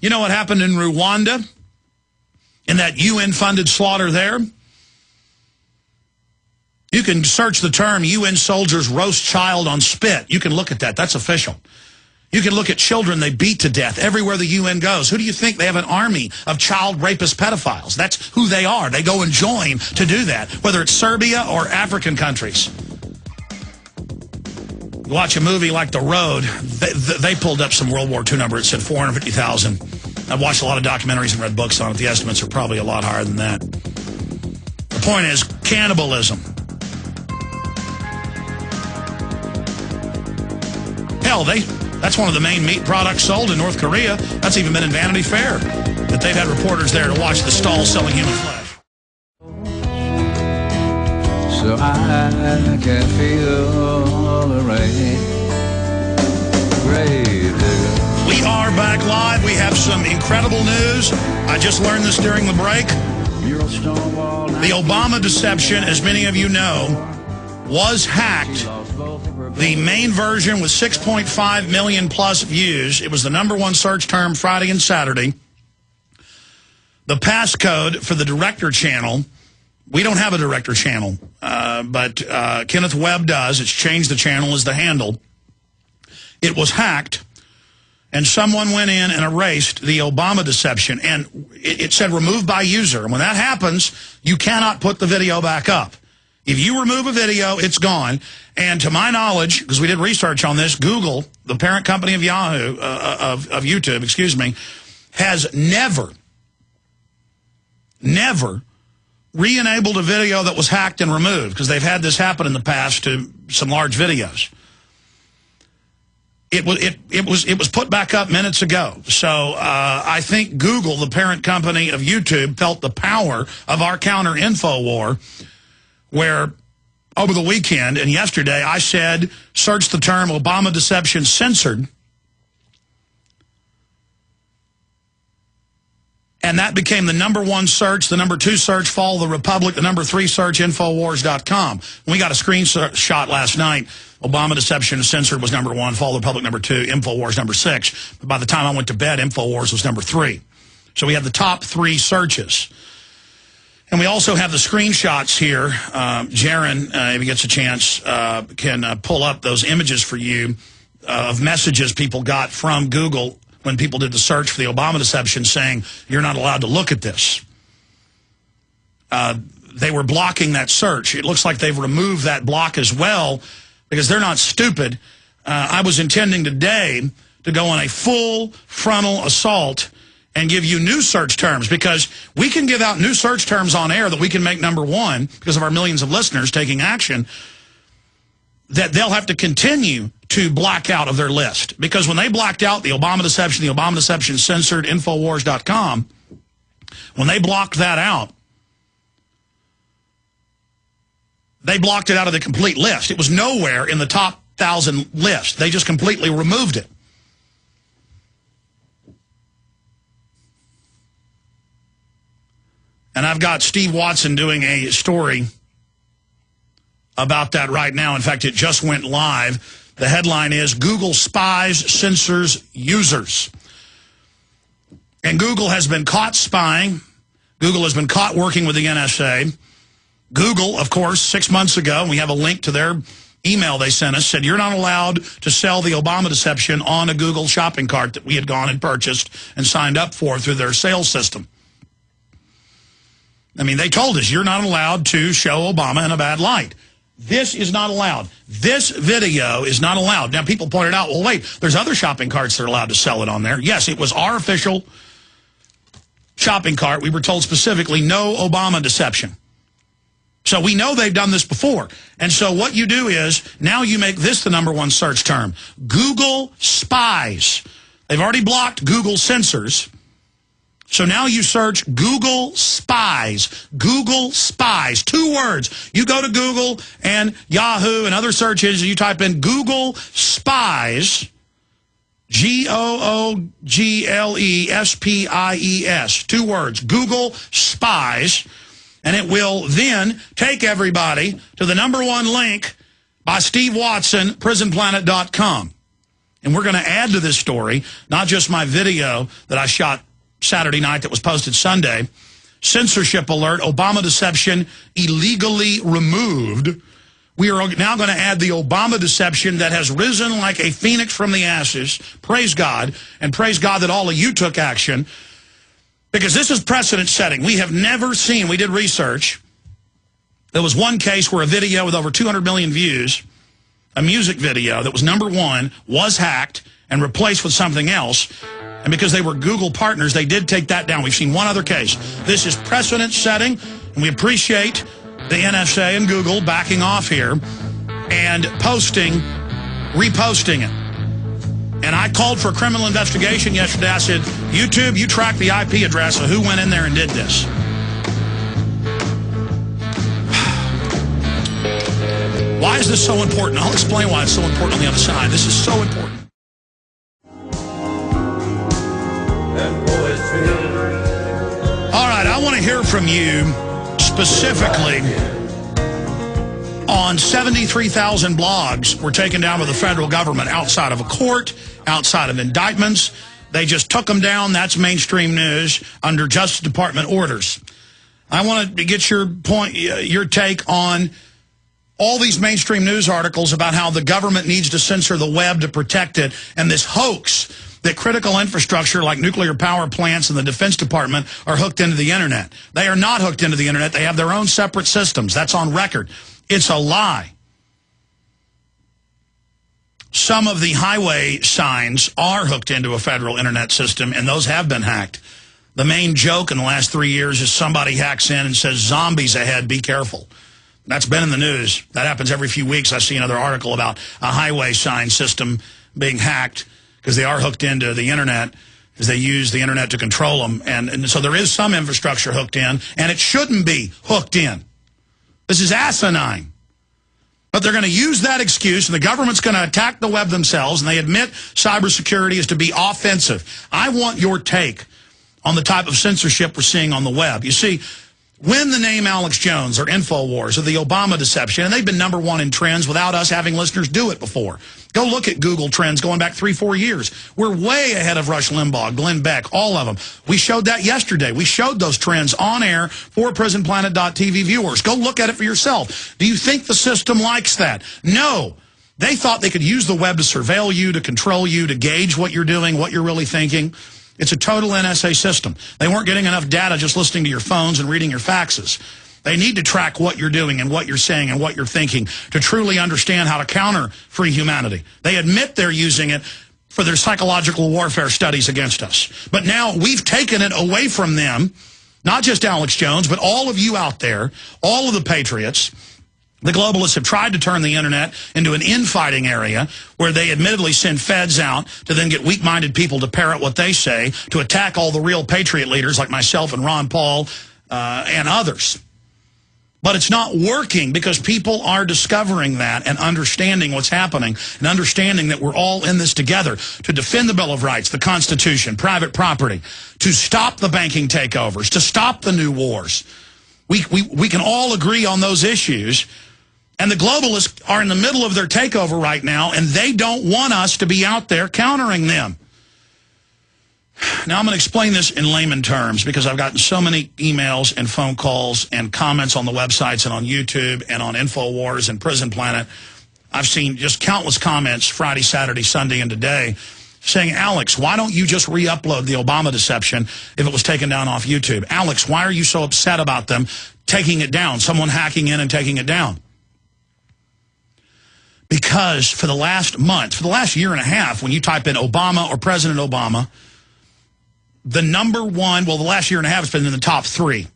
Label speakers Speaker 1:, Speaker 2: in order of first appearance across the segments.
Speaker 1: You know what happened in Rwanda? In that UN-funded slaughter there? You can search the term UN soldiers roast child on spit. You can look at that. That's official. You can look at children they beat to death everywhere the UN goes. Who do you think? They have an army of child rapist pedophiles. That's who they are. They go and join to do that, whether it's Serbia or African countries. You watch a movie like The Road, they pulled up some World War II number. It said 450,000. I've watched a lot of documentaries and read books on it. The estimates are probably a lot higher than that. The point is cannibalism. Hell, that's one of the main meat products sold in North Korea. That's even been in Vanity Fair, that they've had reporters there to watch the stalls selling human flesh.
Speaker 2: So I can feel the rain.
Speaker 1: We are back live. We have some incredible news. I just learned this during the break. The Obama deception, as many of you know, was hacked. The main version with 6.5 million plus views. It was the #1 search term Friday and Saturday. The passcode for the director channel, we don't have a director channel, but Kenneth Webb does. It's ChangeDaChannel is the handle. It was hacked, and someone went in and erased the Obama deception, and it said removed by user. And when that happens, you cannot put the video back up. If you remove a video, it's gone. And to my knowledge, because we did research on this, Google, the parent company of Yahoo, of YouTube, excuse me, has never re-enabled a video that was hacked and removed, because they've had this happen in the past to some large videos. It was put back up minutes ago. So I think Google, the parent company of YouTube, felt the power of our counter-info war, where over the weekend and yesterday I said, search the term Obama deception censored. And that became the #1 search, the #2 search, Follow the Republic, the #3 search, Infowars.com. We got a screenshot last night. Obama deception censored was #1, Follow the Republic #2, Infowars #6. But by the time I went to bed, Infowars was #3. So we have the top 3 searches. And we also have the screenshots here. Jaron, if he gets a chance, can pull up those images for you of messages people got from Google when people did the search for the Obama deception saying, you're not allowed to look at this. They were blocking that search. It looks like they've removed that block as well because they're not stupid. I was intending today to go on a full frontal assault and give you new search terms, because we can give out new search terms on air that we can make '1 because of our millions of listeners taking action, that they'll have to continue to block out of their list. Because when they blocked out the Obama deception censored, Infowars.com, when they blocked that out, they blocked it out of the complete list. It was nowhere in the top 1,000 list. They just completely removed it. And I've got Steve Watson doing a story about that right now. In fact, it just went live. The headline is, Google Spies Censors Users. And Google has been caught spying. Google has been caught working with the NSA. Google, of course, 6 months ago, and we have a link to their email they sent us, said you're not allowed to sell the Obama deception on a Google shopping cart that we had gone and purchased and signed up for through their sales system. I mean, they told us you're not allowed to show Obama in a bad light. This is not allowed. This video is not allowed. Now, people pointed out, well, wait, there's other shopping carts that are allowed to sell it on there. Yes, it was our official shopping cart. We were told specifically no Obama deception. So we know they've done this before. And so what you do is, now you make this the #1 search term. Google Spies. They've already blocked Google Censors. So now you search Google Spies. Google Spies. 2 words. You go to Google and Yahoo and other search engines, you type in Google Spies, Googlespies, 2 words, Google Spies, and it will then take everybody to the #1 link by Steve Watson, prisonplanet.com. And we're going to add to this story, not just my video that I shot Saturday night that was posted Sunday. Censorship alert, Obama deception illegally removed. We are now going to add the Obama deception that has risen like a phoenix from the ashes. Praise God. And praise God that all of you took action. Because this is precedent setting. We have never seen, we did research. There was one case where a video with over 200 million views, a music video that was #1, was hacked and replaced with something else. And because they were Google partners, they did take that down. We've seen one other case. This is precedent setting, and we appreciate the NSA and Google backing off here and reposting it. And I called for a criminal investigation yesterday. I said, YouTube, you track the IP address of who went in there and did this. Why is this so important? I'll explain why it's so important on the other side. This is so important. All right, I want to hear from you specifically on 73,000 blogs were taken down by the federal government outside of a court, outside of indictments. They just took them down. That's mainstream news under Justice Department orders. I want to get your take on all these mainstream news articles about how the government needs to censor the web to protect it, and this hoax that critical infrastructure like nuclear power plants and the Defense Department are hooked into the Internet. They are not hooked into the Internet. They have their own separate systems. That's on record. It's a lie. Some of the highway signs are hooked into a federal Internet system, and those have been hacked. The main joke in the last 3 years is somebody hacks in and says, zombies ahead, be careful. That's been in the news. That happens every few weeks. I see another article about a highway sign system being hacked because they are hooked into the Internet, because they use the Internet to control them. And so there is some infrastructure hooked in, and it shouldn't be hooked in. This is asinine. But they're going to use that excuse, and the government's going to attack the web themselves, and they admit cybersecurity is to be offensive. I want your take on the type of censorship we're seeing on the web. You see, when the name Alex Jones or InfoWars or the Obama deception, and they've been #1 in trends without us having listeners do it before. Go look at Google trends going back 3-4 years. We're way ahead of Rush Limbaugh, Glenn Beck, all of them. We showed that yesterday. We showed those trends on air for PrisonPlanet.tv viewers. Go look at it for yourself. Do you think the system likes that? No. They thought they could use the web to surveil you, to control you, to gauge what you're doing, what you're really thinking. It's a total NSA system. They weren't getting enough data just listening to your phones and reading your faxes. They need to track what you're doing and what you're saying and what you're thinking to truly understand how to counter free humanity. They admit they're using it for their psychological warfare studies against us. But now we've taken it away from them, not just Alex Jones, but all of you out there, all of the patriots. The globalists have tried to turn the Internet into an infighting area where they admittedly send feds out to then get weak-minded people to parrot what they say, to attack all the real patriot leaders like myself and Ron Paul and others. But it's not working because people are discovering that and understanding what's happening and understanding that we're all in this together to defend the Bill of Rights, the Constitution, private property, to stop the banking takeovers, to stop the new wars. We can all agree on those issues. And the globalists are in the middle of their takeover right now, and they don't want us to be out there countering them. Now, I'm going to explain this in layman terms because I've gotten so many emails and phone calls and comments on the websites and on YouTube and on InfoWars and Prison Planet. I've seen just countless comments Friday, Saturday, Sunday, and today saying, Alex, why don't you just re-upload the Obama deception if it was taken down off YouTube? Alex, why are you so upset about them taking it down, someone hacking in and taking it down? Because for the last month, for the last year and a half, when you type in Obama or President Obama, the #1, well, the last year and a half has been in the top 3.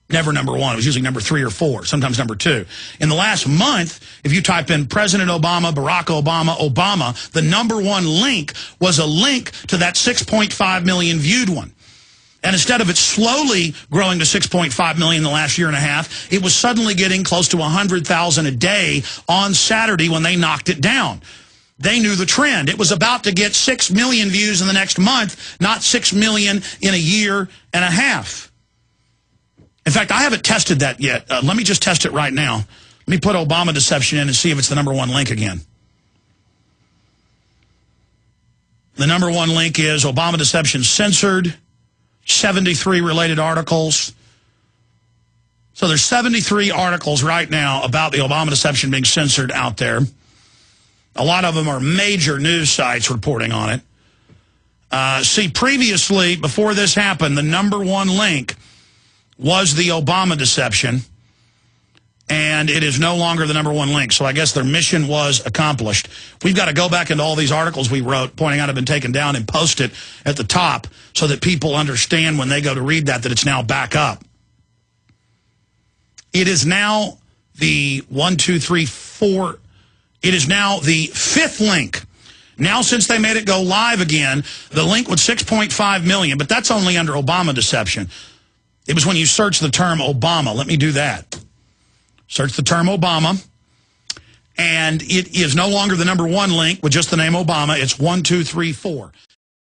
Speaker 1: Never #1. It was usually number 3 or 4, sometimes number 2. In the last month, if you type in President Obama, Barack Obama, Obama, the #1 link was a link to that 6.5 million viewed one. And instead of it slowly growing to 6.5 million in the last year and a half, it was suddenly getting close to 100,000 a day on Saturday when they knocked it down. They knew the trend. It was about to get 6 million views in the next month, not 6 million in a year and a half. In fact, I haven't tested that yet. Let me just test it right now. Let me put Obama deception in and see if it's the #1 link again. The number one link is Obama deception censored, 73 related articles. So there's 73 articles right now about the Obama deception being censored out there. A lot of them are major news sites reporting on it. See, previously, before this happened, the number one link was the Obama deception, and it is no longer the number one link. So I guess their mission was accomplished. We've got to go back into all these articles we wrote pointing out have been taken down and post it at the top so that people understand when they go to read that it's now back up. It is now the 1, 2, 3, 4. It is now the 5th link. Now, since they made it go live again, the link was 6.5 million, but that's only under Obama deception. It was when you search the term Obama. Let me do that. Search the term Obama, and it is no longer the number one link with just the name Obama. It's 1, 2, 3, 4.